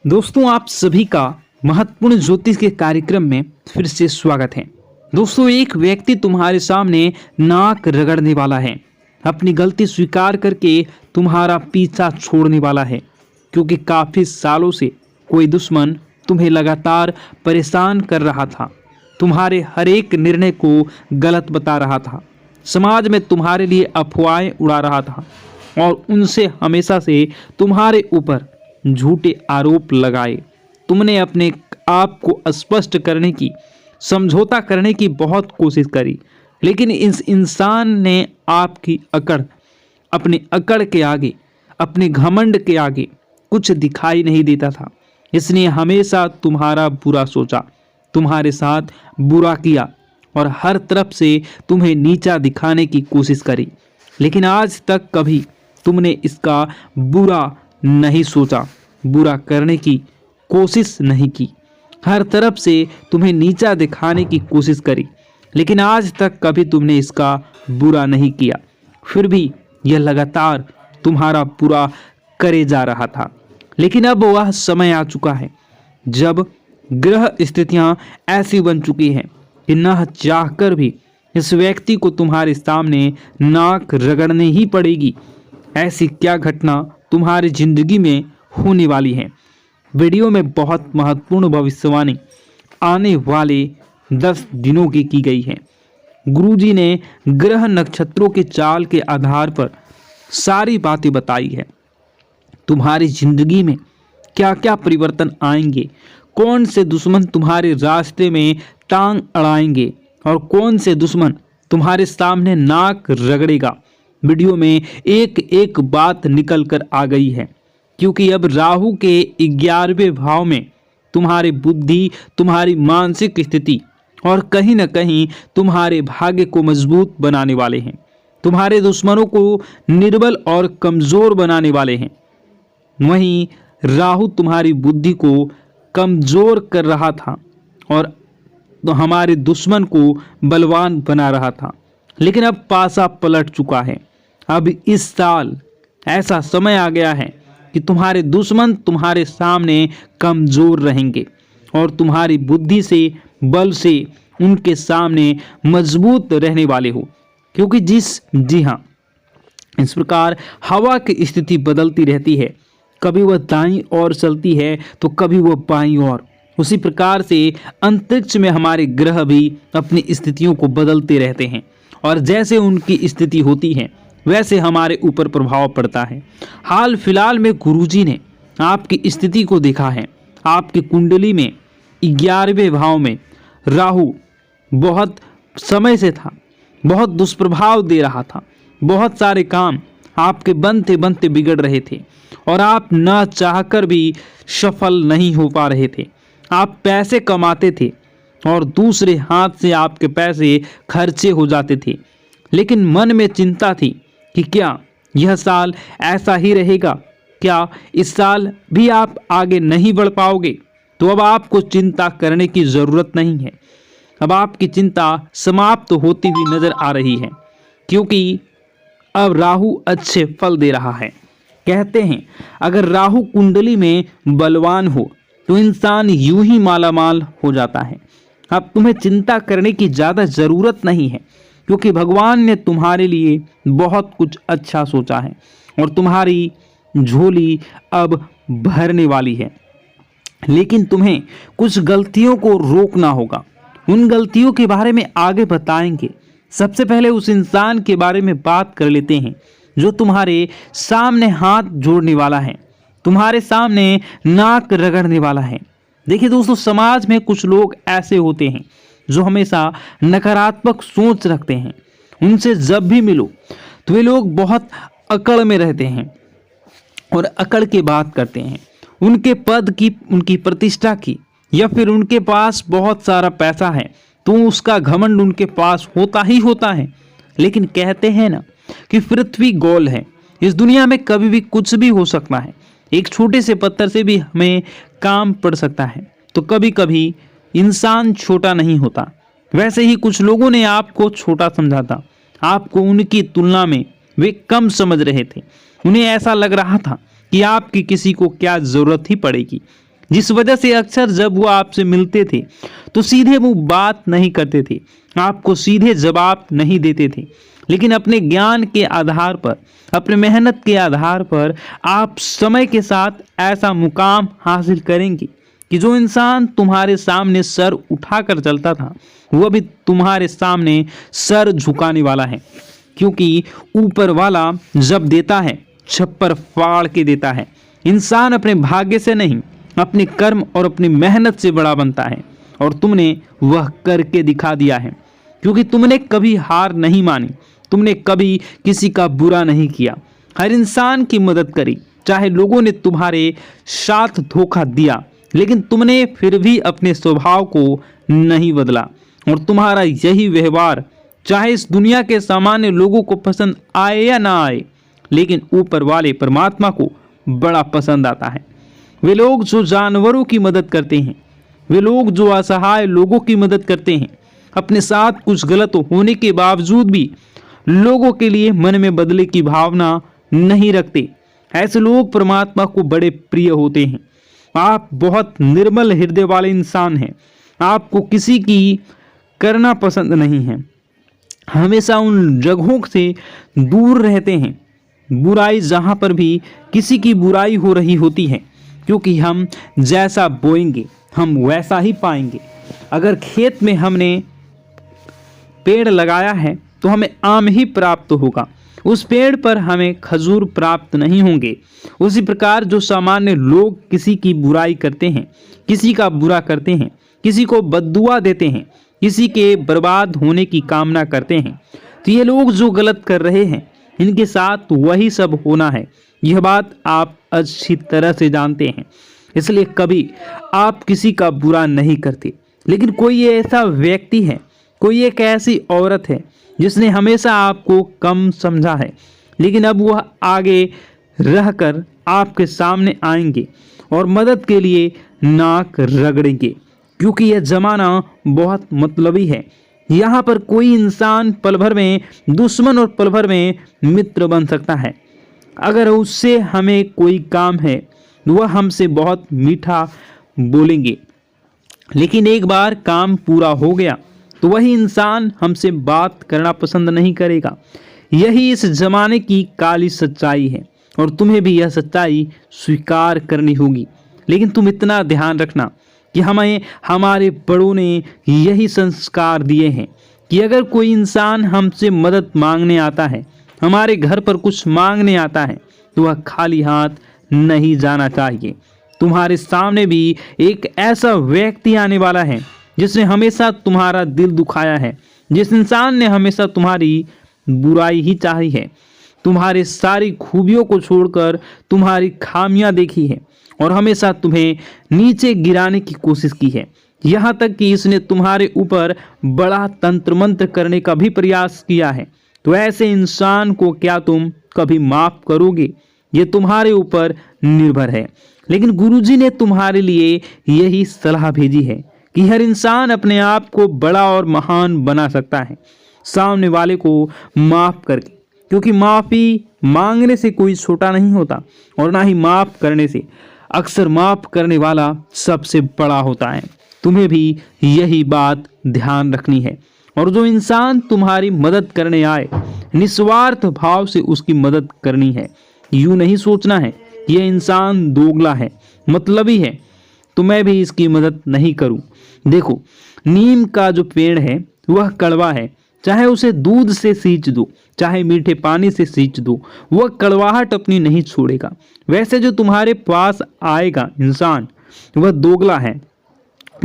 दोस्तों, आप सभी का महत्वपूर्ण ज्योतिष के कार्यक्रम में फिर से स्वागत है। दोस्तों, एक व्यक्ति तुम्हारे सामने नाक रगड़ने वाला है, अपनी गलती स्वीकार करके तुम्हारा पीछा छोड़ने वाला है, क्योंकि काफी सालों से कोई दुश्मन तुम्हें लगातार परेशान कर रहा था, तुम्हारे हर एक निर्णय को गलत बता रहा था, समाज में तुम्हारे लिए अफवाहें उड़ा रहा था और उनसे हमेशा से तुम्हारे ऊपर झूठे आरोप लगाए। तुमने अपने आप को स्पष्ट करने की, समझौता करने की बहुत कोशिश करी, लेकिन इस इंसान ने आपकी अपनी अकड़ के आगे, अपने घमंड के आगे कुछ दिखाई नहीं देता था। इसने हमेशा तुम्हारा बुरा सोचा, तुम्हारे साथ बुरा किया और हर तरफ से तुम्हें नीचा दिखाने की कोशिश करी, लेकिन आज तक कभी तुमने इसका बुरा नहीं सोचा, बुरा करने की कोशिश नहीं की। हर तरफ से तुम्हें नीचा दिखाने की कोशिश करी, लेकिन आज तक कभी तुमने इसका बुरा नहीं किया। फिर भी यह लगातार तुम्हारा बुरा करे जा रहा था। लेकिन अब वह समय आ चुका है जब ग्रह स्थितियां ऐसी बन चुकी हैं कि न चाहकर भी इस व्यक्ति को तुम्हारे सामने नाक रगड़नी ही पड़ेगी। ऐसी क्या घटना तुम्हारी जिंदगी में होने वाली है। वीडियो में बहुत महत्वपूर्ण भविष्यवाणी आने वाले 10 दिनों की गई है। गुरुजी ने ग्रह नक्षत्रों के चाल के आधार पर सारी बातें बताई है। तुम्हारी जिंदगी में क्या क्या परिवर्तन आएंगे, कौन से दुश्मन तुम्हारे रास्ते में टांग अड़ाएंगे और कौन से दुश्मन तुम्हारे सामने नाक रगड़ेगा। वीडियो में एक एक बात निकल कर आ गई है, क्योंकि अब राहु के 11वें भाव में तुम्हारी बुद्धि, तुम्हारी मानसिक स्थिति और कहीं न कहीं तुम्हारे भाग्य को मजबूत बनाने वाले हैं। तुम्हारे दुश्मनों को निर्बल और कमजोर बनाने वाले हैं। वहीं राहु तुम्हारी बुद्धि को कमजोर कर रहा था और तो हमारे दुश्मन को बलवान बना रहा था, लेकिन अब पासा पलट चुका है। अब इस साल ऐसा समय आ गया है कि तुम्हारे दुश्मन तुम्हारे सामने कमजोर रहेंगे और तुम्हारी बुद्धि से, बल से उनके सामने मजबूत रहने वाले हो। क्योंकि जी हाँ, इस प्रकार हवा की स्थिति बदलती रहती है, कभी वह दाईं ओर चलती है तो कभी वह बाईं ओर। उसी प्रकार से अंतरिक्ष में हमारे ग्रह भी अपनी स्थितियों को बदलते रहते हैं और जैसे उनकी स्थिति होती है वैसे हमारे ऊपर प्रभाव पड़ता है। हाल फिलहाल में गुरुजी ने आपकी स्थिति को देखा है। आपकी कुंडली में 11वें भाव में राहु बहुत समय से था, बहुत दुष्प्रभाव दे रहा था, बहुत सारे काम आपके बनते बनते बिगड़ रहे थे और आप न चाहकर भी सफल नहीं हो पा रहे थे। आप पैसे कमाते थे और दूसरे हाथ से आपके पैसे खर्चे हो जाते थे, लेकिन मन में चिंता थी कि क्या यह साल ऐसा ही रहेगा, क्या इस साल भी आप आगे नहीं बढ़ पाओगे। तो अब आपको चिंता करने की ज़रूरत नहीं है। अब आपकी चिंता समाप्त होती हुई नजर आ रही है, क्योंकि अब राहु अच्छे फल दे रहा है। कहते हैं अगर राहु कुंडली में बलवान हो तो इंसान यूं ही मालामाल हो जाता है। अब तुम्हें चिंता करने की ज़्यादा ज़रूरत नहीं है, क्योंकि भगवान ने तुम्हारे लिए बहुत कुछ अच्छा सोचा है और तुम्हारी झोली अब भरने वाली है। लेकिन तुम्हें कुछ गलतियों को रोकना होगा। उन गलतियों के बारे में आगे बताएंगे। सबसे पहले उस इंसान के बारे में बात कर लेते हैं जो तुम्हारे सामने हाथ जोड़ने वाला है, तुम्हारे सामने नाक रगड़ने वाला है। देखिए दोस्तों, समाज में कुछ लोग ऐसे होते हैं जो हमेशा नकारात्मक सोच रखते हैं। उनसे जब भी मिलो तो वे लोग बहुत अकड़ में रहते हैं और अकड़ के बात करते हैं। उनके पद की, उनकी प्रतिष्ठा की, या फिर उनके पास बहुत सारा पैसा है तो उसका घमंड उनके पास होता ही होता है। लेकिन कहते हैं ना कि पृथ्वी गोल है, इस दुनिया में कभी भी कुछ भी हो सकता है। एक छोटे से पत्थर से भी हमें काम पड़ सकता है। तो कभी कभी इंसान छोटा नहीं होता। वैसे ही कुछ लोगों ने आपको छोटा समझा था, आपको उनकी तुलना में वे कम समझ रहे थे। उन्हें ऐसा लग रहा था कि आपकी किसी को क्या ज़रूरत ही पड़ेगी। जिस वजह से अक्सर जब वो आपसे मिलते थे तो सीधे मुंह बात नहीं करते थे, आपको सीधे जवाब नहीं देते थे। लेकिन अपने ज्ञान के आधार पर, अपने मेहनत के आधार पर आप समय के साथ ऐसा मुकाम हासिल करेंगे कि जो इंसान तुम्हारे सामने सर उठाकर चलता था वह भी तुम्हारे सामने सर झुकाने वाला है। क्योंकि ऊपर वाला जब देता है छप्पर फाड़ के देता है। इंसान अपने भाग्य से नहीं, अपने कर्म और अपनी मेहनत से बड़ा बनता है, और तुमने वह करके दिखा दिया है। क्योंकि तुमने कभी हार नहीं मानी, तुमने कभी किसी का बुरा नहीं किया, हर इंसान की मदद करी। चाहे लोगों ने तुम्हारे साथ धोखा दिया, लेकिन तुमने फिर भी अपने स्वभाव को नहीं बदला। और तुम्हारा यही व्यवहार चाहे इस दुनिया के सामान्य लोगों को पसंद आए या ना आए, लेकिन ऊपर वाले परमात्मा को बड़ा पसंद आता है। वे लोग जो जानवरों की मदद करते हैं, वे लोग जो असहाय लोगों की मदद करते हैं, अपने साथ कुछ गलत होने के बावजूद भी लोगों के लिए मन में बदले की भावना नहीं रखते, ऐसे लोग परमात्मा को बड़े प्रिय होते हैं। आप बहुत निर्मल हृदय वाले इंसान हैं। आपको किसी की करना पसंद नहीं है, हमेशा उन जगहों से दूर रहते हैं बुराई जहाँ पर भी किसी की बुराई हो रही होती है। क्योंकि हम जैसा बोएंगे हम वैसा ही पाएंगे। अगर खेत में हमने पेड़ लगाया है तो हमें आम ही प्राप्त होगा, उस पेड़ पर हमें खजूर प्राप्त नहीं होंगे। उसी प्रकार जो सामान्य लोग किसी की बुराई करते हैं, किसी का बुरा करते हैं, किसी को बद्दुआ देते हैं, किसी के बर्बाद होने की कामना करते हैं, तो ये लोग जो गलत कर रहे हैं इनके साथ वही सब होना है। यह बात आप अच्छी तरह से जानते हैं, इसलिए कभी आप किसी का बुरा नहीं करते। लेकिन कोई ऐसा व्यक्ति है, कोई एक ऐसी औरत है जिसने हमेशा आपको कम समझा है, लेकिन अब वह आगे रहकर आपके सामने आएंगे और मदद के लिए नाक रगड़ेंगे। क्योंकि यह जमाना बहुत मतलबी है। यहाँ पर कोई इंसान पल भर में दुश्मन और पल भर में मित्र बन सकता है। अगर उससे हमें कोई काम है वह हमसे बहुत मीठा बोलेंगे, लेकिन एक बार काम पूरा हो गया तो वही इंसान हमसे बात करना पसंद नहीं करेगा। यही इस जमाने की काली सच्चाई है और तुम्हें भी यह सच्चाई स्वीकार करनी होगी। लेकिन तुम इतना ध्यान रखना कि हमें हमारे बड़ों ने यही संस्कार दिए हैं कि अगर कोई इंसान हमसे मदद मांगने आता है, हमारे घर पर कुछ मांगने आता है, तो वह खाली हाथ नहीं जाना चाहिए। तुम्हारे सामने भी एक ऐसा व्यक्ति आने वाला है जिसने हमेशा तुम्हारा दिल दुखाया है, जिस इंसान ने हमेशा तुम्हारी बुराई ही चाही है, तुम्हारे सारी खूबियों को छोड़कर तुम्हारी खामियां देखी है और हमेशा तुम्हें नीचे गिराने की कोशिश की है। यहाँ तक कि इसने तुम्हारे ऊपर बड़ा तंत्र मंत्र करने का भी प्रयास किया है। तो ऐसे इंसान को क्या तुम कभी माफ करोगे? ये तुम्हारे ऊपर निर्भर है। लेकिन गुरुजी ने तुम्हारे लिए यही सलाह भेजी है कि हर इंसान अपने आप को बड़ा और महान बना सकता है सामने वाले को माफ करके, क्योंकि माफी मांगने से कोई छोटा नहीं होता और ना ही माफ करने से। अक्सर माफ करने वाला सबसे बड़ा होता है। तुम्हें भी यही बात ध्यान रखनी है। और जो इंसान तुम्हारी मदद करने आए, निस्वार्थ भाव से उसकी मदद करनी है। यूं नहीं सोचना है यह इंसान दोगला है, मतलबी है, तो मैं भी इसकी मदद नहीं करूं। देखो, नीम का जो पेड़ है वह कड़वा है, चाहे उसे दूध से सींच दो, चाहे मीठे पानी से सींच दो, वह कड़वाहट अपनी नहीं छोड़ेगा। वैसे जो तुम्हारे पास आएगा इंसान, वह दोगला है,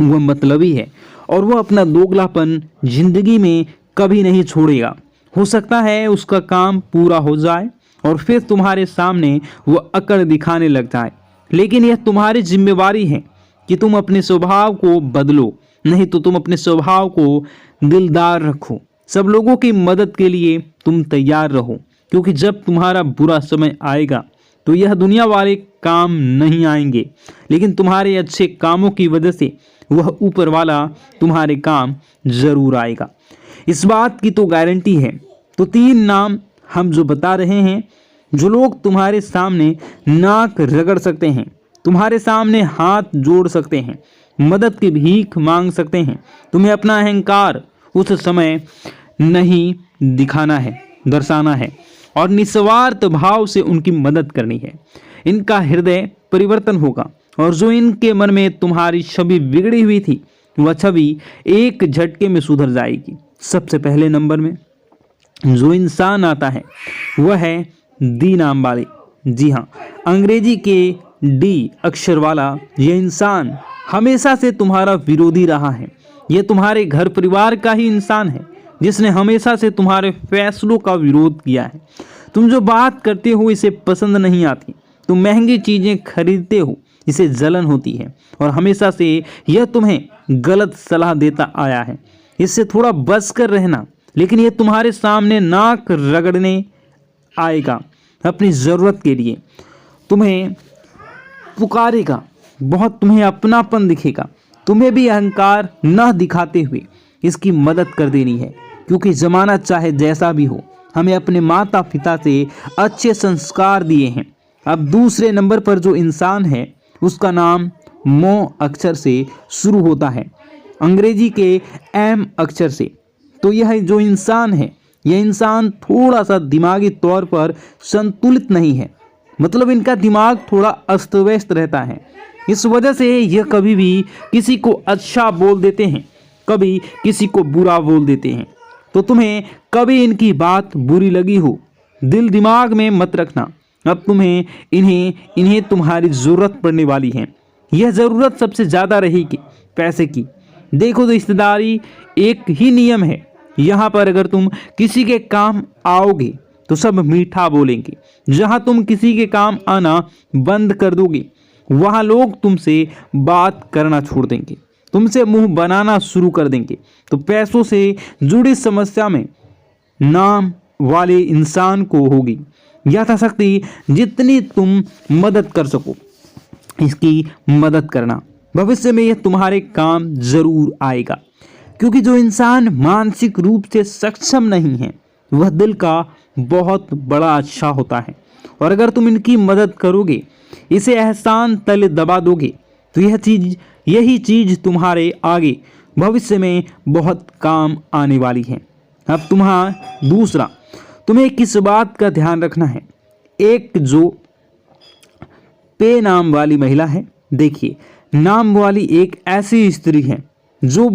वह मतलबी है और वह अपना दोगलापन जिंदगी में कभी नहीं छोड़ेगा। हो सकता है उसका काम पूरा हो जाए और फिर तुम्हारे सामने वह अकड़ दिखाने लग जाए, लेकिन यह तुम्हारी जिम्मेवारी है कि तुम अपने स्वभाव को बदलो, नहीं तो तुम अपने स्वभाव को दिलदार रखो। सब लोगों की मदद के लिए तुम तैयार रहो, क्योंकि जब तुम्हारा बुरा समय आएगा तो यह दुनिया वाले काम नहीं आएंगे, लेकिन तुम्हारे अच्छे कामों की वजह से वह ऊपर वाला तुम्हारे काम जरूर आएगा। इस बात की तो गारंटी है। तो 3 नाम हम जो बता रहे हैं, जो लोग तुम्हारे सामने नाक रगड़ सकते हैं, तुम्हारे सामने हाथ जोड़ सकते हैं, मदद की भीख मांग सकते हैं। तुम्हें अपना अहंकार उस समय नहीं दिखाना है, दर्शाना है और निस्वार्थ भाव से उनकी मदद करनी है। इनका हृदय परिवर्तन होगा और जो इनके मन में तुम्हारी छवि बिगड़ी हुई थी वह छवि एक झटके में सुधर जाएगी। सबसे पहले नंबर में जो इंसान आता है वह है डी नाम वाले। जी हाँ, अंग्रेजी के डी अक्षर वाला यह इंसान हमेशा से तुम्हारा विरोधी रहा है। यह तुम्हारे घर परिवार का ही इंसान है जिसने हमेशा से तुम्हारे फैसलों का विरोध किया है। तुम जो बात करते हो इसे पसंद नहीं आती, तुम महंगी चीज़ें खरीदते हो इसे जलन होती है और हमेशा से यह तुम्हें गलत सलाह देता आया है। इससे थोड़ा बच कर रहना, लेकिन यह तुम्हारे सामने नाक रगड़ने आएगा अपनी ज़रूरत के लिए। तुम्हें पुकारेगा बहुत, तुम्हें अपनापन दिखेगा। तुम्हें भी अहंकार न दिखाते हुए इसकी मदद कर देनी है, क्योंकि ज़माना चाहे जैसा भी हो हमें अपने माता पिता से अच्छे संस्कार दिए हैं। अब दूसरे नंबर पर जो इंसान है उसका नाम मो अक्षर से शुरू होता है, अंग्रेजी के एम अक्षर से। तो यह जो इंसान है यह इंसान थोड़ा सा दिमागी तौर पर संतुलित नहीं है, मतलब इनका दिमाग थोड़ा अस्त व्यस्त रहता है। इस वजह से यह कभी भी किसी को अच्छा बोल देते हैं, कभी किसी को बुरा बोल देते हैं। तो तुम्हें कभी इनकी बात बुरी लगी हो, दिल दिमाग में मत रखना। अब तुम्हें इन्हें तुम्हारी ज़रूरत पड़ने वाली है। यह ज़रूरत सबसे ज़्यादा रहेगी पैसे की। देखो, रिश्तेदारी एक ही नियम है। यहाँ पर अगर तुम किसी के काम आओगे तो सब मीठा बोलेंगे। जहाँ तुम किसी के काम आना बंद कर दोगे वहाँ लोग तुमसे बात करना छोड़ देंगे, तुमसे मुंह बनाना शुरू कर देंगे। तो पैसों से जुड़ी समस्या में नाम वाले इंसान को होगी यथाशक्ति जितनी तुम मदद कर सको इसकी मदद करना। भविष्य में यह तुम्हारे काम जरूर आएगा, क्योंकि जो इंसान मानसिक रूप से सक्षम नहीं है वह दिल का बहुत बड़ा अच्छा होता है। और अगर तुम इनकी मदद करोगे, इसे एहसान तले दबा दोगे, तो यही चीज़ तुम्हारे आगे भविष्य में बहुत काम आने वाली है। अब दूसरा, तुम्हें किस बात का ध्यान रखना है। एक जो पे नाम वाली महिला है, देखिए, नाम वाली एक ऐसी स्त्री है जो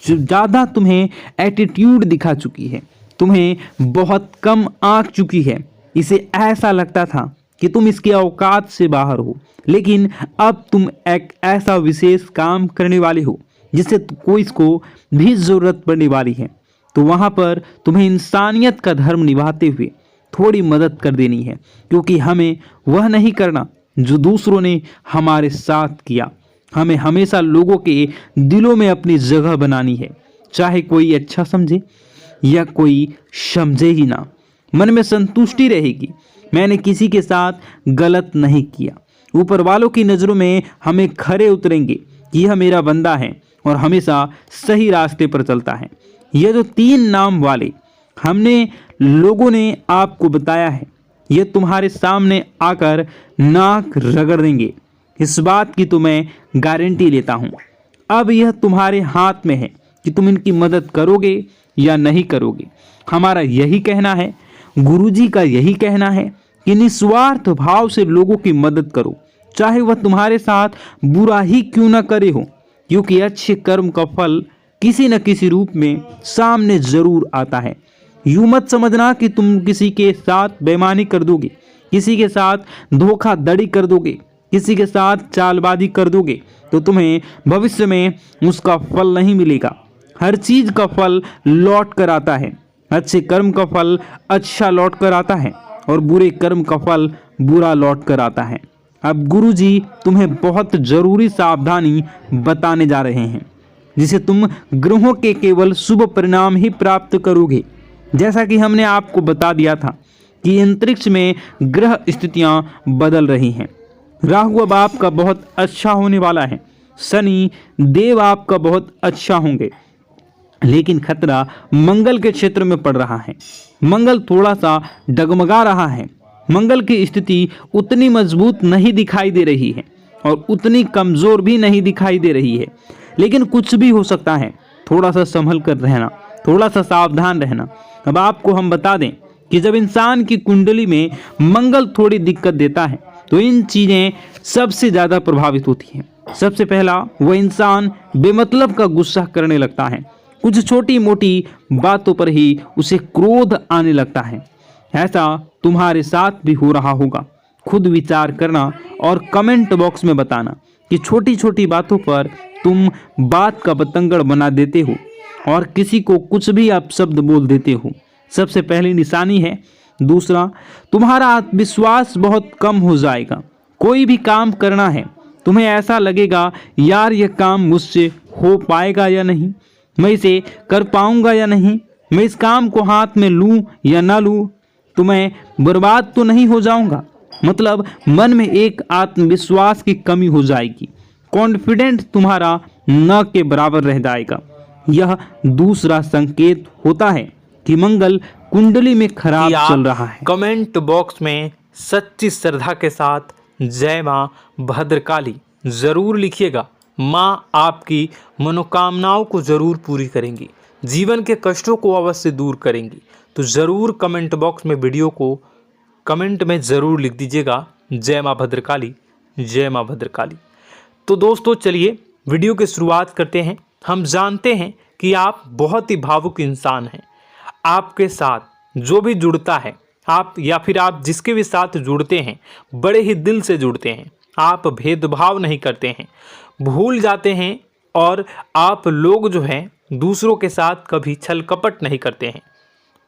ज़्यादा तुम्हें एटीट्यूड दिखा चुकी है, तुम्हें बहुत कम आंक चुकी है। इसे ऐसा लगता था कि तुम इसके औकात से बाहर हो, लेकिन अब तुम एक ऐसा विशेष काम करने वाले हो जिससे कोई इसको भी ज़रूरत पड़ने वाली है। तो वहाँ पर तुम्हें इंसानियत का धर्म निभाते हुए थोड़ी मदद कर देनी है, क्योंकि हमें वह नहीं करना जो दूसरों ने हमारे साथ किया। हमें हमेशा लोगों के दिलों में अपनी जगह बनानी है, चाहे कोई अच्छा समझे या कोई समझे ही ना। मन में संतुष्टि रहेगी, मैंने किसी के साथ गलत नहीं किया। ऊपर वालों की नज़रों में हमें खरे उतरेंगे कि यह मेरा बंदा है और हमेशा सही रास्ते पर चलता है। यह जो 3 नाम वाले हमने लोगों ने आपको बताया है, यह तुम्हारे सामने आकर नाक रगड़ देंगे। इस बात की तो मैं गारंटी लेता हूँ। अब यह तुम्हारे हाथ में है कि तुम इनकी मदद करोगे या नहीं करोगे। हमारा यही कहना है, गुरुजी का यही कहना है कि निस्वार्थ भाव से लोगों की मदद करो, चाहे वह तुम्हारे साथ बुरा ही क्यों न करे हो, क्योंकि अच्छे कर्म का फल किसी न किसी रूप में सामने जरूर आता है। यूं मत समझना कि तुम किसी के साथ बेईमानी कर दोगे, किसी के साथ धोखाधड़ी कर दोगे, किसी के साथ चालबाजी कर दोगे तो तुम्हें भविष्य में उसका फल नहीं मिलेगा। हर चीज का फल लौट कर आता है। अच्छे कर्म का फल अच्छा लौट कर आता है और बुरे कर्म का फल बुरा लौट कर आता है। अब गुरुजी तुम्हें बहुत जरूरी सावधानी बताने जा रहे हैं, जिसे तुम ग्रहों के केवल शुभ परिणाम ही प्राप्त करोगे। जैसा कि हमने आपको बता दिया था कि अंतरिक्ष में ग्रह स्थितियां बदल रही हैं। राहु अब आपका बहुत अच्छा होने वाला है, शनि देव आपका बहुत अच्छा होंगे, लेकिन खतरा मंगल के क्षेत्र में पड़ रहा है। मंगल थोड़ा सा डगमगा रहा है। मंगल की स्थिति उतनी मजबूत नहीं दिखाई दे रही है। और उतनी कमज़ोर भी नहीं दिखाई दे रही है। लेकिन कुछ भी हो सकता है, थोड़ा सा संभल कर रहना, थोड़ा सा सावधान रहना। अब आपको हम बता दें कि जब इंसान की कुंडली में मंगल थोड़ी दिक्कत देता है तो इन चीज़ें सबसे ज़्यादा प्रभावित होती हैं। सबसे पहला, वह इंसान बेमतलब का गुस्सा करने लगता है। कुछ छोटी मोटी बातों पर ही उसे क्रोध आने लगता है। ऐसा तुम्हारे साथ भी हो रहा होगा। खुद विचार करना और कमेंट बॉक्स में बताना कि छोटी छोटी बातों पर तुम बात का बतंगड़ बना देते हो और किसी को कुछ भी अपशब्द बोल देते हो। सबसे पहली निशानी है। दूसरा, तुम्हारा आत्मविश्वास बहुत कम हो जाएगा। कोई भी काम करना है, तुम्हें ऐसा लगेगा यार यह काम मुझसे हो पाएगा या नहीं, मैं इसे कर पाऊंगा या नहीं, मैं इस काम को हाथ में लूं या ना लूं, तो मैं बर्बाद तो नहीं हो जाऊंगा। मतलब मन में एक आत्मविश्वास की कमी हो जाएगी। कॉन्फिडेंट तुम्हारा न के बराबर रह जाएगा। यह दूसरा संकेत होता है कि मंगल कुंडली में खराब चल रहा है। कमेंट बॉक्स में सच्ची श्रद्धा के साथ जय मां भद्रकाली जरूर लिखिएगा। मां आपकी मनोकामनाओं को जरूर पूरी करेंगी, जीवन के कष्टों को अवश्य दूर करेंगी। तो ज़रूर कमेंट बॉक्स में वीडियो को कमेंट में ज़रूर लिख दीजिएगा, जय मां भद्रकाली, जय मां भद्रकाली। तो दोस्तों चलिए वीडियो की शुरुआत करते हैं। हम जानते हैं कि आप बहुत ही भावुक इंसान हैं। आपके साथ जो भी जुड़ता है, आप या फिर आप जिसके भी साथ जुड़ते हैं, बड़े ही दिल से जुड़ते हैं। आप भेदभाव नहीं करते हैं, भूल जाते हैं, और आप लोग जो हैं दूसरों के साथ कभी छल कपट नहीं करते हैं।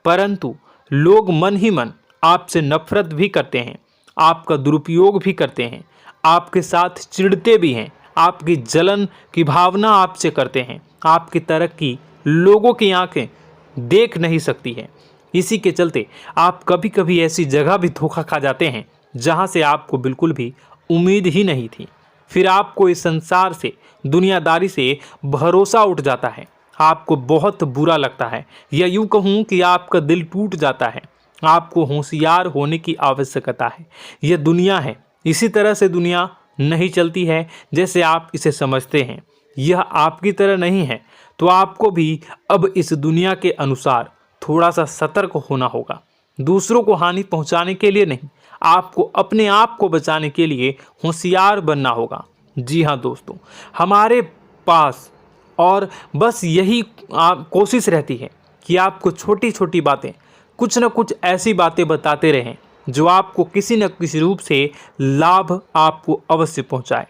परंतु लोग मन ही मन आपसे नफरत भी करते हैं, आपका दुरुपयोग भी करते हैं, आपके साथ चिढ़ते भी हैं, आपकी जलन की भावना आपसे करते हैं। आपकी तरक्की लोगों की आंखें देख नहीं सकती है। इसी के चलते आप कभी कभी ऐसी जगह भी धोखा खा जाते हैं जहां से आपको बिल्कुल भी उम्मीद ही नहीं थी। फिर आपको इस संसार से, दुनियादारी से भरोसा उठ जाता है। आपको बहुत बुरा लगता है, या यूँ कहूँ कि आपका दिल टूट जाता है। आपको होशियार होने की आवश्यकता है। यह दुनिया है, इसी तरह से दुनिया नहीं चलती है जैसे आप इसे समझते हैं। यह आपकी तरह नहीं है, तो आपको भी अब इस दुनिया के अनुसार थोड़ा सा सतर्क होना होगा। दूसरों को हानि पहुंचाने के लिए नहीं, आपको अपने आप को बचाने के लिए होशियार बनना होगा। जी हाँ दोस्तों, हमारे पास और बस यही कोशिश रहती है कि आपको छोटी छोटी बातें, कुछ न कुछ ऐसी बातें बताते रहें जो आपको किसी न किसी रूप से लाभ आपको अवश्य पहुंचाए,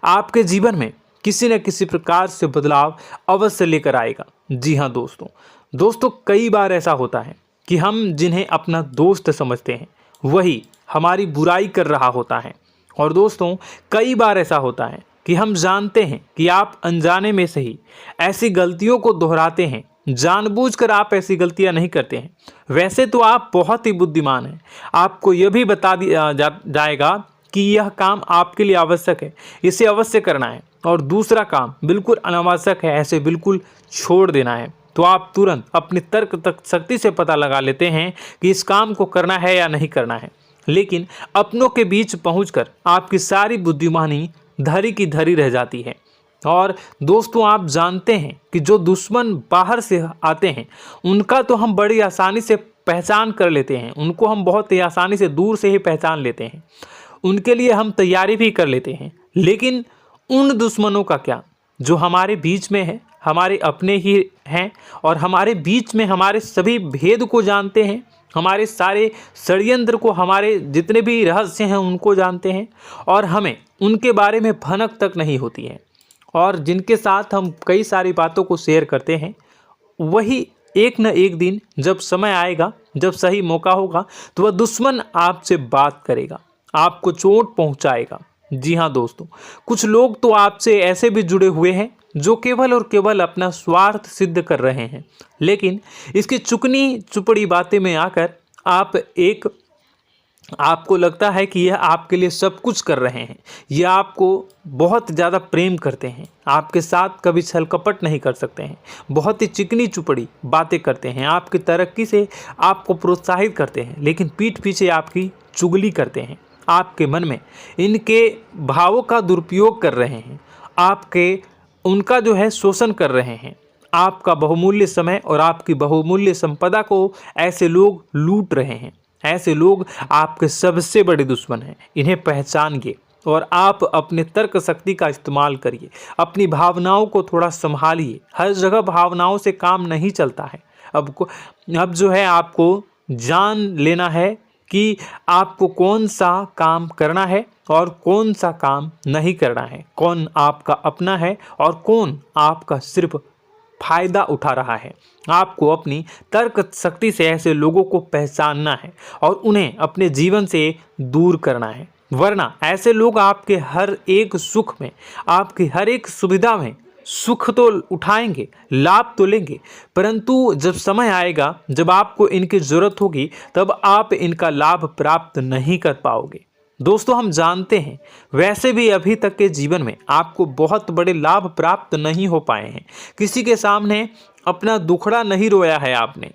आपके जीवन में किसी न किसी प्रकार से बदलाव अवश्य लेकर आएगा। जी हाँ दोस्तों कई बार ऐसा होता है कि हम जिन्हें अपना दोस्त समझते हैं वही हमारी बुराई कर रहा होता है। और दोस्तों कई बार ऐसा होता है कि हम जानते हैं कि आप अनजाने में से ही ऐसी गलतियों को दोहराते हैं, जानबूझकर आप ऐसी गलतियां नहीं करते हैं। वैसे तो आप बहुत ही बुद्धिमान हैं, आपको यह भी बता दिया जाएगा कि यह काम आपके लिए आवश्यक है, इसे अवश्य करना है, और दूसरा काम बिल्कुल अनावश्यक है, ऐसे बिल्कुल छोड़ देना है। तो आप तुरंत अपनी तर्क शक्ति से पता लगा लेते हैं कि इस काम को करना है या नहीं करना है। लेकिन अपनों के बीच पहुंचकर आपकी सारी बुद्धिमानी धरी की धरी रह जाती है। और दोस्तों आप जानते हैं कि जो दुश्मन बाहर से आते हैं उनका तो हम बड़ी आसानी से पहचान कर लेते हैं, उनको हम बहुत ही आसानी से दूर से ही पहचान लेते हैं, उनके लिए हम तैयारी भी कर लेते हैं। लेकिन उन दुश्मनों का क्या जो हमारे बीच में है, हमारे अपने ही हैं, और हमारे बीच में हमारे सभी भेद को जानते हैं, हमारे सारे षड्यंत्र को, हमारे जितने भी रहस्य हैं उनको जानते हैं, और हमें उनके बारे में भनक तक नहीं होती है, और जिनके साथ हम कई सारी बातों को शेयर करते हैं, वही एक न एक दिन जब समय आएगा, जब सही मौका होगा, तो वह दुश्मन आपसे बात करेगा, आपको चोट पहुंचाएगा। जी हाँ दोस्तों, कुछ लोग तो आपसे ऐसे भी जुड़े हुए हैं जो केवल और केवल अपना स्वार्थ सिद्ध कर रहे हैं। लेकिन इसकी चुकनी चुपड़ी बातें में आकर आपको लगता है कि यह आपके लिए सब कुछ कर रहे हैं, यह आपको बहुत ज़्यादा प्रेम करते हैं, आपके साथ कभी छल कपट नहीं कर सकते हैं, बहुत ही चिकनी चुपड़ी बातें करते हैं, आपकी तरक्की से आपको प्रोत्साहित करते हैं, लेकिन पीठ पीछे आपकी चुगली करते हैं, आपके मन में इनके भावों का दुरुपयोग कर रहे हैं, उनका जो है शोषण कर रहे हैं। आपका बहुमूल्य समय और आपकी बहुमूल्य संपदा को ऐसे लोग लूट रहे हैं। ऐसे लोग आपके सबसे बड़े दुश्मन हैं। इन्हें पहचानिए और आप अपने तर्क शक्ति का इस्तेमाल करिए। अपनी भावनाओं को थोड़ा संभालिए। हर जगह भावनाओं से काम नहीं चलता है। अब जो है आपको जान लेना है कि आपको कौन सा काम करना है और कौन सा काम नहीं करना है, कौन आपका अपना है और कौन आपका सिर्फ फायदा उठा रहा है। आपको अपनी तर्क शक्ति से ऐसे लोगों को पहचानना है और उन्हें अपने जीवन से दूर करना है, वरना ऐसे लोग आपके हर एक सुख में, आपकी हर एक सुविधा में सुख तो उठाएंगे, लाभ तो लेंगे, परंतु जब समय आएगा, जब आपको इनकी ज़रूरत होगी, तब आप इनका लाभ प्राप्त नहीं कर पाओगे। दोस्तों, हम जानते हैं वैसे भी अभी तक के जीवन में आपको बहुत बड़े लाभ प्राप्त नहीं हो पाए हैं। किसी के सामने अपना दुखड़ा नहीं रोया है आपने,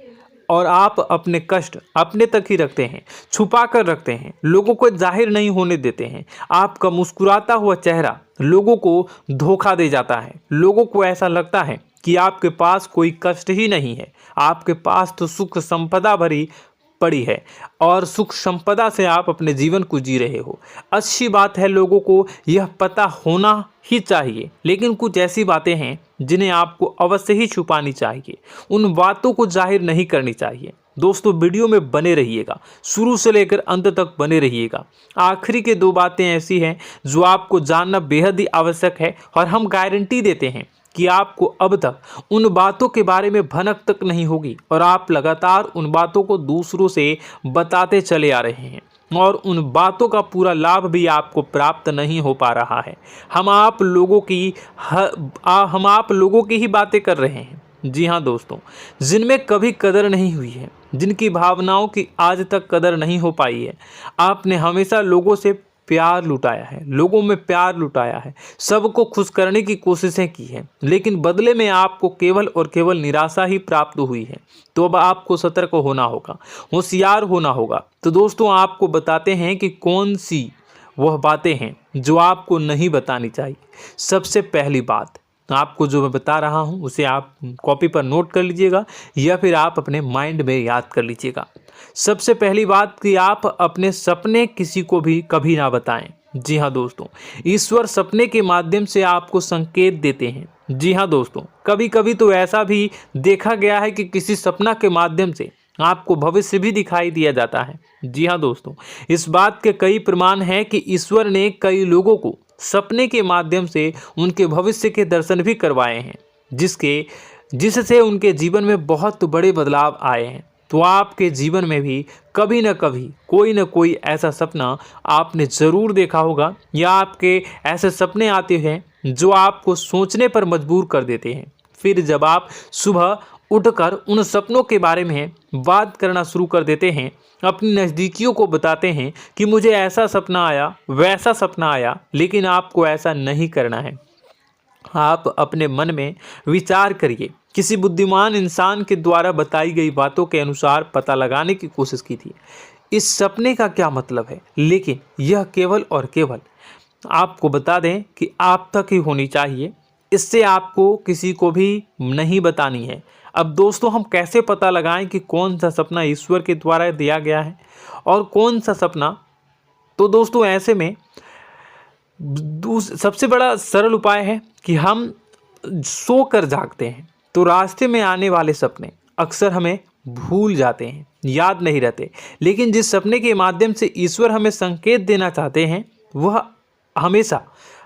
और आप अपने कष्ट अपने तक ही रखते हैं, छुपा कर रखते हैं, लोगों को जाहिर नहीं होने देते हैं। आपका मुस्कुराता हुआ चेहरा लोगों को धोखा दे जाता है। लोगों को ऐसा लगता है कि आपके पास कोई कष्ट ही नहीं है, आपके पास तो सुख संपदा भरी पड़ी है और सुख संपदा से आप अपने जीवन को जी रहे हो। अच्छी बात है, लोगों को यह पता होना ही चाहिए, लेकिन कुछ ऐसी बातें हैं जिन्हें आपको अवश्य ही छुपानी चाहिए। उन बातों को जाहिर नहीं करनी चाहिए। दोस्तों, वीडियो में बने रहिएगा, शुरू से लेकर अंत तक बने रहिएगा। आखिरी के 2 बातें ऐसी हैं जो आपको जानना बेहद ही आवश्यक है और हम गारंटी देते हैं कि आपको अब तक उन बातों के बारे में भनक तक नहीं होगी और आप लगातार उन बातों को दूसरों से बताते चले आ रहे हैं और उन बातों का पूरा लाभ भी आपको प्राप्त नहीं हो पा रहा है। हम आप लोगों की ही बातें कर रहे हैं। जी हाँ दोस्तों, जिनमें कभी कदर नहीं हुई है, जिनकी भावनाओं की आज तक कदर नहीं हो पाई है। आपने हमेशा लोगों से प्यार लुटाया है, लोगों में प्यार लुटाया है, सबको खुश करने की कोशिशें की है, लेकिन बदले में आपको केवल और केवल निराशा ही प्राप्त हुई है। तो अब आपको सतर्क होना होगा, होशियार होना होगा। तो दोस्तों, आपको बताते हैं कि कौन सी वह बातें हैं जो आपको नहीं बतानी चाहिए। सबसे पहली बात आपको जो मैं बता रहा हूं उसे आप कॉपी पर नोट कर लीजिएगा या फिर आप अपने माइंड में याद कर लीजिएगा। सबसे पहली बात कि आप अपने सपने किसी को भी कभी ना बताएं। जी हाँ दोस्तों, ईश्वर सपने के माध्यम से आपको संकेत देते हैं। जी हाँ दोस्तों, कभी कभी तो ऐसा भी देखा गया है कि किसी सपना के माध्यम से आपको भविष्य भी दिखाई दिया जाता है। जी हाँ दोस्तों, इस बात के कई प्रमाण हैं कि ईश्वर ने कई लोगों को सपने के माध्यम से उनके भविष्य के दर्शन भी करवाए हैं, जिससे उनके जीवन में बहुत बड़े बदलाव आए हैं। तो आपके जीवन में भी कभी न कभी कोई न कोई ऐसा सपना आपने ज़रूर देखा होगा, या आपके ऐसे सपने आते हैं जो आपको सोचने पर मजबूर कर देते हैं। फिर जब आप सुबह उठकर उन सपनों के बारे में बात करना शुरू कर देते हैं, अपनी नज़दीकियों को बताते हैं कि मुझे ऐसा सपना आया, वैसा सपना आया, लेकिन आपको ऐसा नहीं करना है। आप अपने मन में विचार करिए। किसी बुद्धिमान इंसान के द्वारा बताई गई बातों के अनुसार पता लगाने की कोशिश की थी इस सपने का क्या मतलब है, लेकिन यह केवल और केवल आपको बता दें कि आप तक ही होनी चाहिए। इससे आपको किसी को भी नहीं बतानी है। अब दोस्तों, हम कैसे पता लगाएं कि कौन सा सपना ईश्वर के द्वारा दिया गया है और कौन सा सपना? तो दोस्तों, ऐसे में सबसे बड़ा सरल उपाय है कि हम सोकर जागते हैं तो रास्ते में आने वाले सपने अक्सर हमें भूल जाते हैं, याद नहीं रहते। लेकिन जिस सपने के माध्यम से ईश्वर हमें संकेत देना चाहते हैं वह हमेशा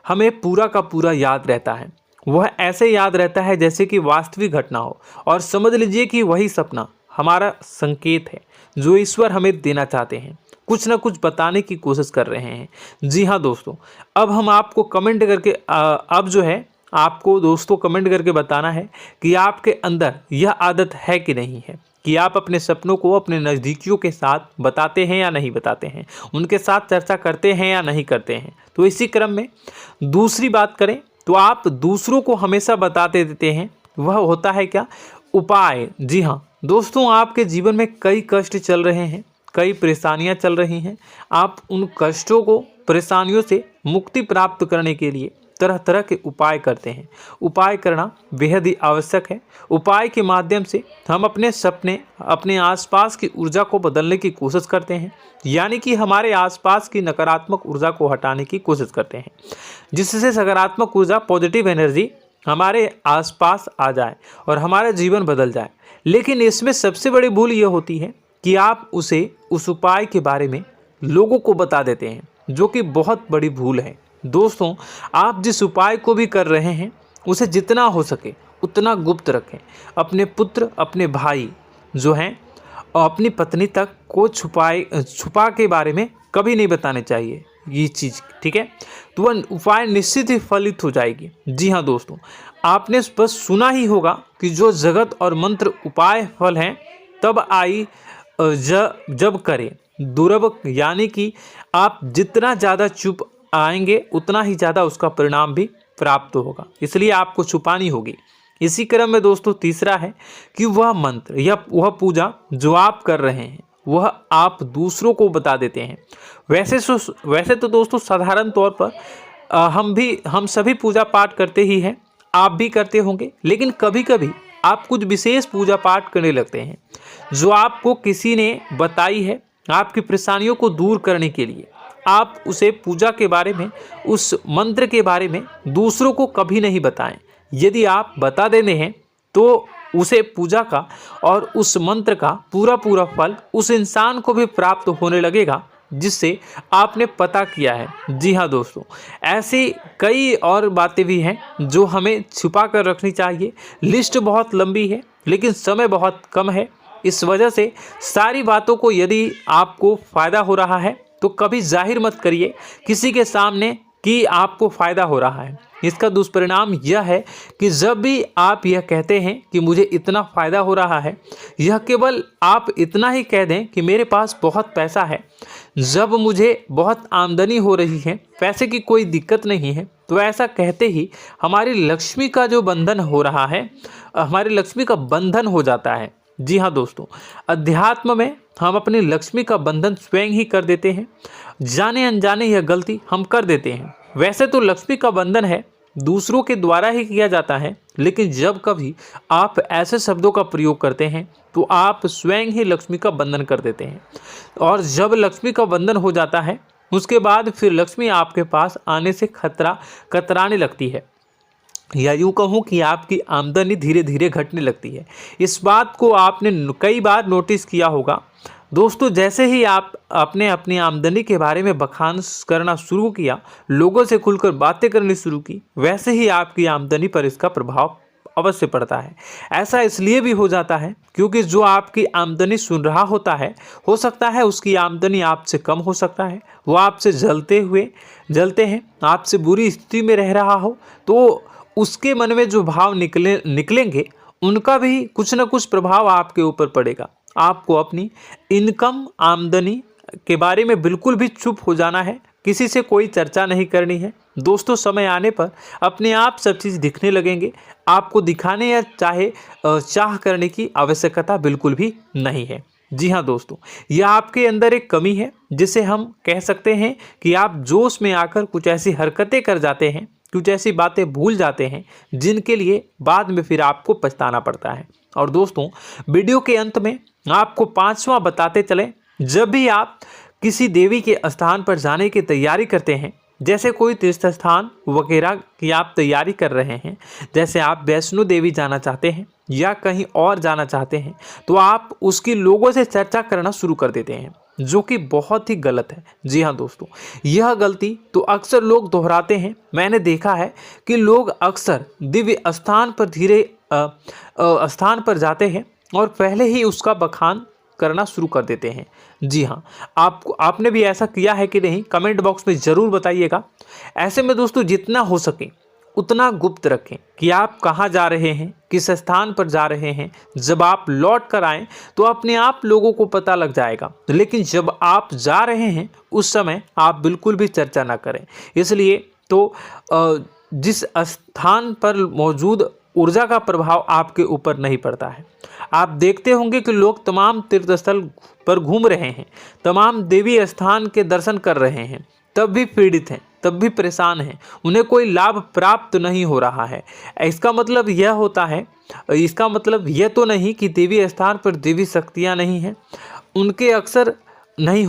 हमें पूरा का पूरा याद रहता है। वह ऐसे याद रहता है जैसे कि वास्तविक घटना हो, और समझ लीजिए कि वही सपना हमारा संकेत है जो ईश्वर हमें देना चाहते हैं, कुछ ना कुछ बताने की कोशिश कर रहे हैं। जी हाँ दोस्तों, अब हम आपको कमेंट करके आपको दोस्तों कमेंट करके बताना है कि आपके अंदर यह आदत है कि नहीं है, कि आप अपने सपनों को अपने नज़दीकियों के साथ बताते हैं या नहीं बताते हैं, उनके साथ चर्चा करते हैं या नहीं करते हैं। तो इसी क्रम में दूसरी बात करें तो आप दूसरों को हमेशा बताते देते हैं। वह होता है क्या? उपाय। जी हाँ दोस्तों, आपके जीवन में कई कष्ट चल रहे हैं, कई परेशानियां चल रही हैं, आप उन कष्टों को, परेशानियों से मुक्ति प्राप्त करने के लिए तरह तरह के उपाय करते हैं। उपाय करना बेहद ही आवश्यक है। उपाय के माध्यम से हम अपने सपने, अपने आसपास की ऊर्जा को बदलने की कोशिश करते हैं, यानी कि हमारे आसपास की नकारात्मक ऊर्जा को हटाने की कोशिश करते हैं, जिससे सकारात्मक ऊर्जा, पॉजिटिव एनर्जी हमारे आसपास आ जाए और हमारा जीवन बदल जाए। लेकिन इसमें सबसे बड़ी भूल ये होती है कि आप उस उपाय के बारे में लोगों को बता देते हैं, जो कि बहुत बड़ी भूल है। दोस्तों, आप जिस उपाय को भी कर रहे हैं उसे जितना हो सके उतना गुप्त रखें। अपने पुत्र, अपने भाई जो हैं और अपनी पत्नी तक को छुपा के बारे में कभी नहीं बताने चाहिए ये चीज़, ठीक है? तो वह उपाय निश्चित ही फलित हो जाएगी। जी हाँ दोस्तों, आपने बस सुना ही होगा कि जो जगत और मंत्र उपाय फल हैं तब आई जब करें दुर्लभ, यानी कि आप जितना ज़्यादा चुप आएंगे उतना ही ज़्यादा उसका परिणाम भी प्राप्त होगा, इसलिए आपको छुपानी होगी। इसी क्रम में दोस्तों तीसरा है कि वह मंत्र या वह पूजा जो आप कर रहे हैं वह आप दूसरों को बता देते हैं। वैसे तो दोस्तों साधारण तौर पर हम सभी पूजा पाठ करते ही हैं, आप भी करते होंगे, लेकिन कभी कभी आप कुछ विशेष पूजा पाठ करने लगते हैं जो आपको किसी ने बताई है आपकी परेशानियों को दूर करने के लिए। आप उसे पूजा के बारे में, उस मंत्र के बारे में दूसरों को कभी नहीं बताएं। यदि आप बता देते हैं तो उसे पूजा का और उस मंत्र का पूरा फल उस इंसान को भी प्राप्त होने लगेगा जिससे आपने पता किया है। जी हाँ दोस्तों, ऐसी कई और बातें भी हैं जो हमें छुपा कर रखनी चाहिए। लिस्ट बहुत लंबी है लेकिन समय बहुत कम है, इस वजह से सारी बातों को यदि आपको फ़ायदा हो रहा है तो कभी जाहिर मत करिए किसी के सामने कि आपको फ़ायदा हो रहा है। इसका दुष्परिणाम यह है कि जब भी आप यह कहते हैं कि मुझे इतना फ़ायदा हो रहा है, यह केवल आप इतना ही कह दें कि मेरे पास बहुत पैसा है, जब मुझे बहुत आमदनी हो रही है, पैसे की कोई दिक्कत नहीं है, तो ऐसा कहते ही हमारी लक्ष्मी का जो बंधन हो रहा है, हमारी लक्ष्मी का बंधन हो जाता है। जी हाँ दोस्तों, अध्यात्म में हम अपनी लक्ष्मी का बंधन स्वयं ही कर देते हैं। जाने अनजाने यह गलती हम कर देते हैं। वैसे तो लक्ष्मी का बंधन है दूसरों के द्वारा ही किया जाता है, लेकिन जब कभी आप ऐसे शब्दों का प्रयोग करते हैं तो आप स्वयं ही लक्ष्मी का बंधन कर देते हैं। और जब लक्ष्मी का बंधन हो जाता है उसके बाद फिर लक्ष्मी आपके पास आने से कतराने लगती है, या यूँ कहूँ कि आपकी आमदनी धीरे धीरे घटने लगती है। इस बात को आपने कई बार नोटिस किया होगा दोस्तों। जैसे ही आपने अपनी आमदनी के बारे में बखान करना शुरू किया, लोगों से खुलकर बातें करनी शुरू की, वैसे ही आपकी आमदनी पर इसका प्रभाव अवश्य पड़ता है। ऐसा इसलिए भी हो जाता है क्योंकि जो आपकी आमदनी सुन रहा होता है, हो सकता है उसकी आमदनी आपसे कम हो सकता है, वो आपसे जलते हैं, आपसे बुरी स्थिति में रह रहा हो, तो उसके मन में जो भाव निकलेंगे उनका भी कुछ न कुछ प्रभाव आपके ऊपर पड़ेगा। आपको अपनी इनकम, आमदनी के बारे में बिल्कुल भी चुप हो जाना है, किसी से कोई चर्चा नहीं करनी है। दोस्तों, समय आने पर अपने आप सब चीज़ दिखने लगेंगे। आपको दिखाने या चाह करने की आवश्यकता बिल्कुल भी नहीं है। जी हाँ दोस्तों, यह आपके अंदर एक कमी है जिसे हम कह सकते हैं कि आप जोश में आकर कुछ ऐसी हरकतें कर जाते हैं, कुछ ऐसी बातें भूल जाते हैं जिनके लिए बाद में फिर आपको पछताना पड़ता है। और दोस्तों, वीडियो के अंत में आपको 5वां बताते चलें, जब भी आप किसी देवी के स्थान पर जाने की तैयारी करते हैं, जैसे कोई तीर्थ स्थान वगैरह की आप तैयारी कर रहे हैं, जैसे आप वैष्णो देवी जाना चाहते हैं या कहीं और जाना चाहते हैं, तो आप उसकी लोगों से चर्चा करना शुरू कर देते हैं, जो कि बहुत ही गलत है। जी हाँ दोस्तों, यह गलती तो अक्सर लोग दोहराते हैं। मैंने देखा है कि लोग अक्सर दिव्य स्थान पर जाते हैं और पहले ही उसका बखान करना शुरू कर देते हैं। जी हाँ, आपने भी ऐसा किया है कि नहीं, कमेंट बॉक्स में ज़रूर बताइएगा। ऐसे में दोस्तों, जितना हो सके उतना गुप्त रखें कि आप कहाँ जा रहे हैं, किस स्थान पर जा रहे हैं। जब आप लौट कर आएँ तो अपने आप लोगों को पता लग जाएगा, लेकिन जब आप जा रहे हैं उस समय आप बिल्कुल भी चर्चा ना करें। इसलिए तो जिस स्थान पर मौजूद ऊर्जा का प्रभाव आपके ऊपर नहीं पड़ता है। आप देखते होंगे कि लोग तमाम तीर्थ स्थल पर घूम रहे हैं, तमाम देवी स्थान के दर्शन कर रहे हैं, तब भी पीड़ित हैं, तब भी परेशान हैं, उन्हें कोई लाभ प्राप्त नहीं हो रहा है। इसका मतलब यह होता है, इसका मतलब यह तो नहीं कि देवी स्थान पर देवी शक्तियाँ नहीं हैं, उनके अक्सर नहीं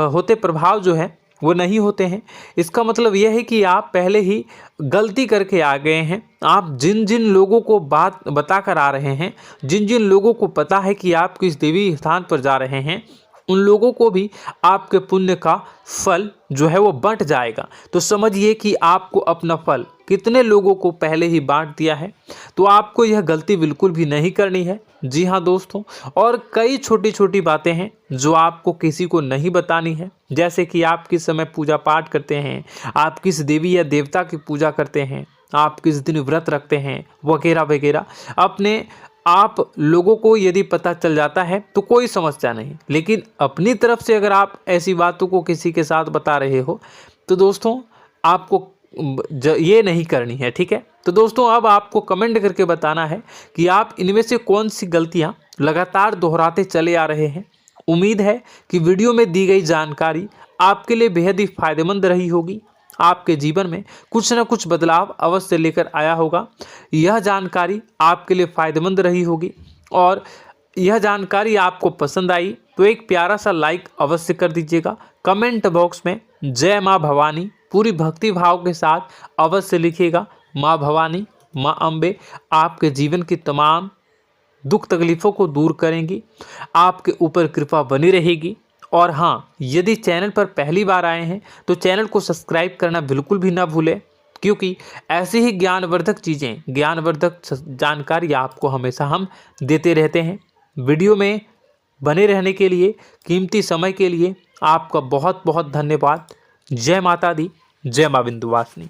होते प्रभाव जो है वो नहीं होते हैं। इसका मतलब यह है कि आप पहले ही गलती करके आ गए हैं। आप जिन जिन लोगों को बात बता कर आ रहे हैं, जिन जिन लोगों को पता है कि आप किस देवी स्थान पर जा रहे हैं, उन लोगों को भी आपके पुण्य का फल जो है वो बंट जाएगा। तो समझिए कि आपको अपना फल कितने लोगों को पहले ही बांट दिया है। तो आपको यह गलती बिल्कुल भी नहीं करनी है। जी हाँ दोस्तों, और कई छोटी छोटी बातें हैं जो आपको किसी को नहीं बतानी है, जैसे कि आप किस समय पूजा पाठ करते हैं, आप किस देवी या देवता की पूजा करते हैं, आप किस दिन व्रत रखते हैं, वगैरह वगैरह। अपने आप लोगों को यदि पता चल जाता है तो कोई समस्या नहीं, लेकिन अपनी तरफ से अगर आप ऐसी बातों को किसी के साथ बता रहे हो तो दोस्तों आपको ये नहीं करनी है, ठीक है। तो दोस्तों अब आपको कमेंट करके बताना है कि आप इनमें से कौन सी गलतियां लगातार दोहराते चले आ रहे हैं। उम्मीद है कि वीडियो में दी गई जानकारी आपके लिए बेहद ही फायदेमंद रही होगी, आपके जीवन में कुछ न कुछ बदलाव अवश्य लेकर आया होगा। यह जानकारी आपके लिए फायदेमंद रही होगी और यह जानकारी आपको पसंद आई तो एक प्यारा सा लाइक अवश्य कर दीजिएगा। कमेंट बॉक्स में जय माँ भवानी पूरी भक्ति भाव के साथ अवश्य लिखिएगा। माँ भवानी, माँ अम्बे आपके जीवन की तमाम दुख तकलीफ़ों को दूर करेंगी, आपके ऊपर कृपा बनी रहेगी। और हाँ, यदि चैनल पर पहली बार आए हैं तो चैनल को सब्सक्राइब करना बिल्कुल भी ना भूलें, क्योंकि ऐसी ही ज्ञानवर्धक चीज़ें, ज्ञानवर्धक जानकारी आपको हमेशा हम देते रहते हैं। वीडियो में बने रहने के लिए, कीमती समय के लिए आपका बहुत बहुत धन्यवाद। जय माता दी, जय माँ विंध्यवासिनी।